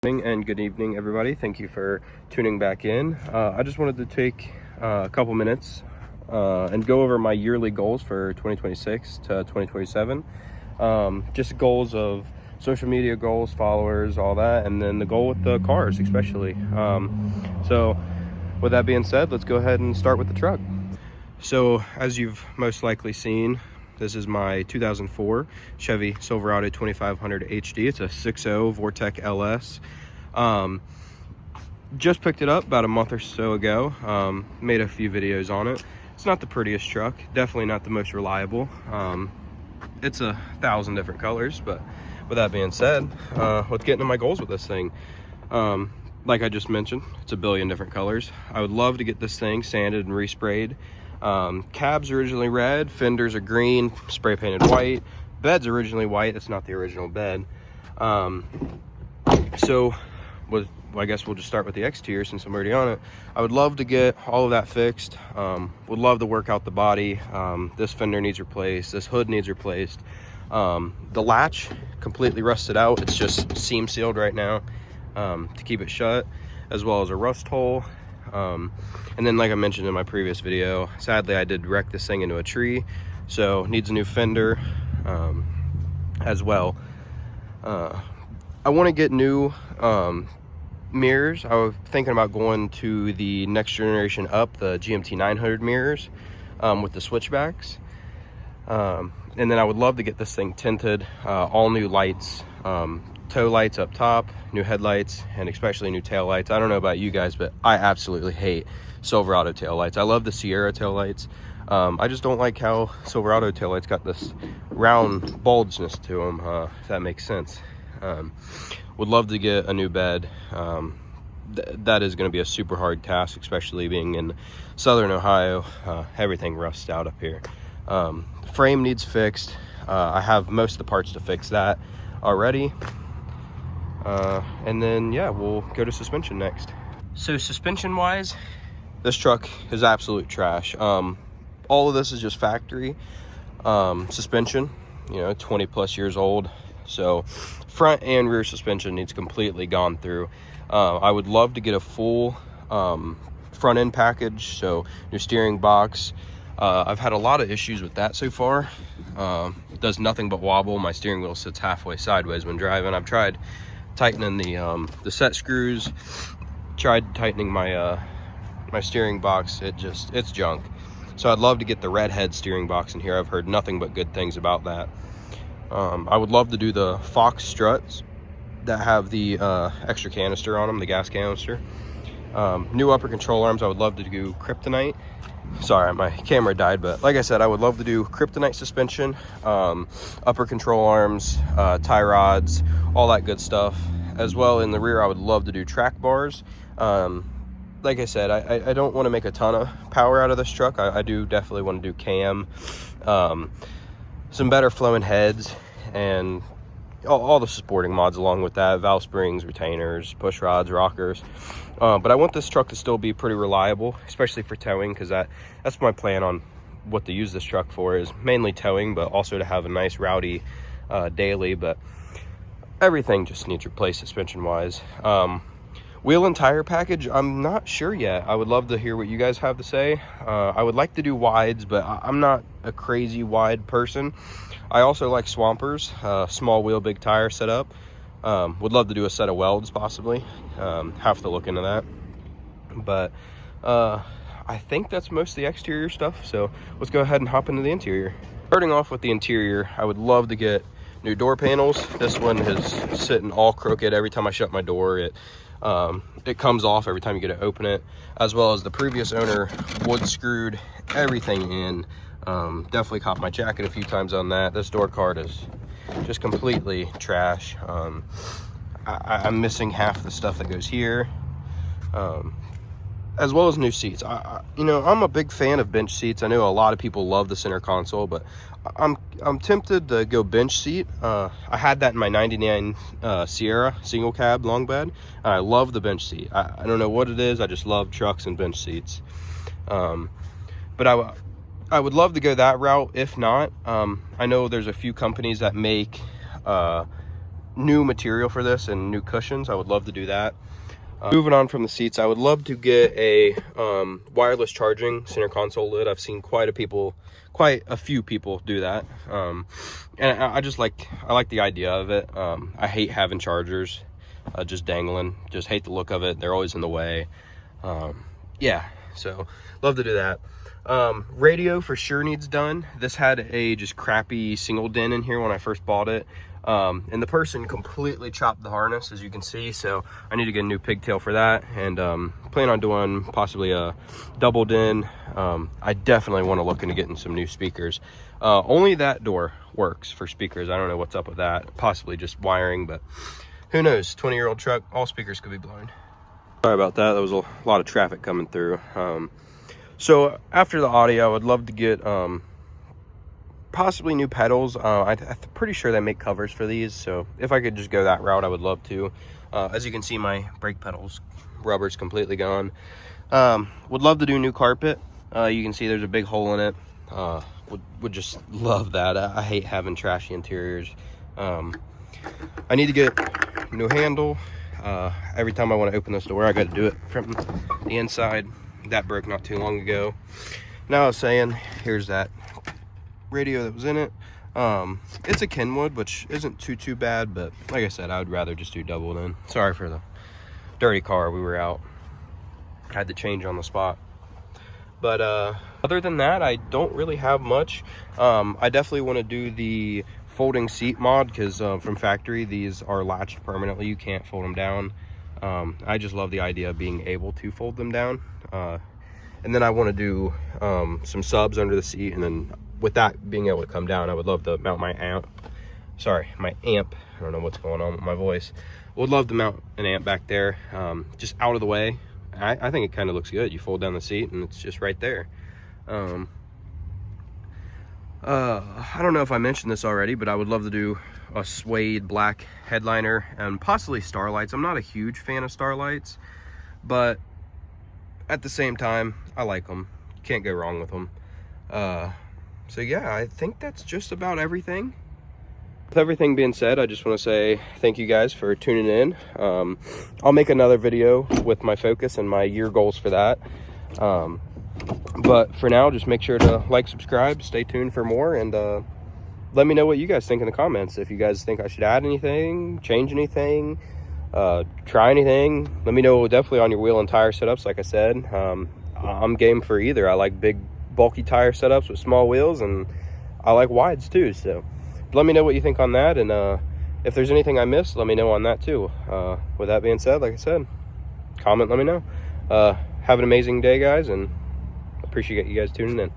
Morning and good evening, everybody. Thank you for tuning back in. I just wanted to take a couple minutes and go over my yearly goals for 2026 to 2027. Just goals of social media goals, followers, all that, and then the goal with the cars especially. So with that being said, let's go ahead and start with the truck. So as you've most likely seen, this is my 2004 Chevy Silverado 2500 HD. It's a 6.0 Vortec LS. Just picked it up about a month or so ago. Made a few videos on it. It's not the prettiest truck, definitely not the most reliable. It's 1,000 different colors, but with that being said, let's get into my goals with this thing. Like I just mentioned, it's 1 billion different colors. I would love to get this thing sanded and resprayed. Cabs originally red, fenders are green, spray painted white. Bed's originally white, it's not the original bed. So I guess we'll just start with the exterior since I'm already on it. I would love to get all of that fixed. Would love to work out the body. This fender needs replaced, this hood needs replaced. The latch completely rusted out, it's just seam sealed right now to keep it shut, as well as a rust hole. And then, like I mentioned in my previous video, sadly I did wreck this thing into a tree, so needs a new fender as well. I want to get new mirrors. I was thinking about going to the next generation up, the GMT800 mirrors with the switchbacks. And then I would love to get this thing tinted, all new lights, tow lights up top, new headlights, and especially new tail lights. I don't know about you guys, but I absolutely hate Silverado tail lights. I love the Sierra tail lights. I just don't like how Silverado tail lights got this round bulgeness to them, if that makes sense. Would love to get a new bed. That is going to be a super hard task, especially being in southern Ohio. Everything rusts out up here. Frame needs fixed. I have most of the parts to fix that already. And then yeah, we'll go to suspension next. So suspension wise, this truck is absolute trash. All of this is just factory suspension, 20 plus years old. So front and rear suspension needs completely gone through. I would love to get a full front end package, so new steering box. I've had a lot of issues with that so far. It does nothing but wobble. My steering wheel sits halfway sideways when driving. I've tried tightening the set screws, tried tightening my my steering box. It's junk. So I'd love to get the red head steering box in here. I've heard nothing but good things about that. I would love to do the Fox struts that have the extra canister on them, the gas canister. New upper control arms. I would love to do kryptonite. Sorry, my camera died, but like I said, I would love to do kryptonite suspension, upper control arms, tie rods, all that good stuff. As well, in the rear, I would love to do track bars. Like I said, I don't want to make a ton of power out of this truck. I do definitely want to do cam, some better flowing heads, and all the supporting mods along with that, valve springs, retainers, push rods, rockers. But I want this truck to still be pretty reliable, especially for towing, because that's my plan on what to use this truck for, is mainly towing, but also to have a nice rowdy daily. But everything just needs replaced suspension wise. Wheel and tire package, I'm not sure yet. I would love to hear what you guys have to say. I would like to do wides, but I'm not a crazy wide person. I also like swampers, small wheel, big tire setup. Would love to do a set of welds possibly. Have to look into that. But I think that's most of the exterior stuff. So let's go ahead and hop into the interior. Starting off with the interior, I would love to get new door panels. This one is sitting all crooked. Every time I shut my door, it comes off every time you get to open it, as well as the previous owner wood screwed everything in. Definitely caught my jacket a few times on that. This door card is just completely trash. I'm missing half the stuff that goes here, as well as new seats. I'm a big fan of bench seats. I know a lot of people love the center console, but I'm tempted to go bench seat. I had that in my 99 Sierra single cab long bed, and I love the bench seat. I don't know what it is, I just love trucks and bench seats. But I would love to go that route. If not, I know there's a few companies that make new material for this and new cushions, I would love to do that. Moving on from the seats, I would love to get a wireless charging center console lid. I've seen quite a few people do that, and I like the idea of it. I hate having chargers just dangling. Just hate the look of it. They're always in the way. Yeah, so love to do that. Radio for sure needs done. This had a just crappy single DIN in here when I first bought it. And the person completely chopped the harness, as you can see, so I need to get a new pigtail for that, and plan on doing possibly a double DIN. I definitely want to look into getting some new speakers. Only that door works for speakers. I don't know what's up with that, possibly just wiring, but who knows. 20-year-old truck, all speakers could be blown. Sorry about that. There was a lot of traffic coming through. So after the audio, I would love to get possibly new pedals. I'm pretty sure they make covers for these, so if I could just go that route, I would love to. As you can see, my brake pedals rubber's completely gone. Would love to do new carpet. You can see there's a big hole in it. Would just love that. I hate having trashy interiors. I need to get new handle. Every time I want to open this door, I got to do it from the inside. That broke not too long ago. Now I was saying, here's that radio that was in it. It's a Kenwood, which isn't too bad, but like I said, I would rather just do double DIN. Sorry for the dirty car. We were out, had to change on the spot. But other than that, I don't really have much. I definitely want to do the folding seat mod, because from factory these are latched permanently. You can't fold them down. I just love the idea of being able to fold them down. And then I want to do some subs under the seat, and then with that being able to come down, I would love to mount my amp. I don't know what's going on with my voice. Would love to mount an amp back there, just out of the way. I think it kind of looks good. You fold down the seat and it's just right there. I don't know if I mentioned this already, but I would love to do a suede black headliner and possibly starlights. I'm not a huge fan of starlights, but at the same time, I like them. Can't go wrong with them. So yeah, I think that's just about everything. With everything being said, I just want to say thank you guys for tuning in. I'll make another video with my focus and my year goals for that. But for now, just make sure to like, subscribe, stay tuned for more, and let me know what you guys think in the comments. If you guys think I should add anything, change anything, try anything, let me know. Definitely on your wheel and tire setups, like I said. I'm game for either. I like big bulky tire setups with small wheels, and I like wides too, so let me know what you think on that, and if there's anything I missed, let me know on that too. With that being said, like I said, comment, let me know. Have an amazing day, guys, and appreciate you guys tuning in.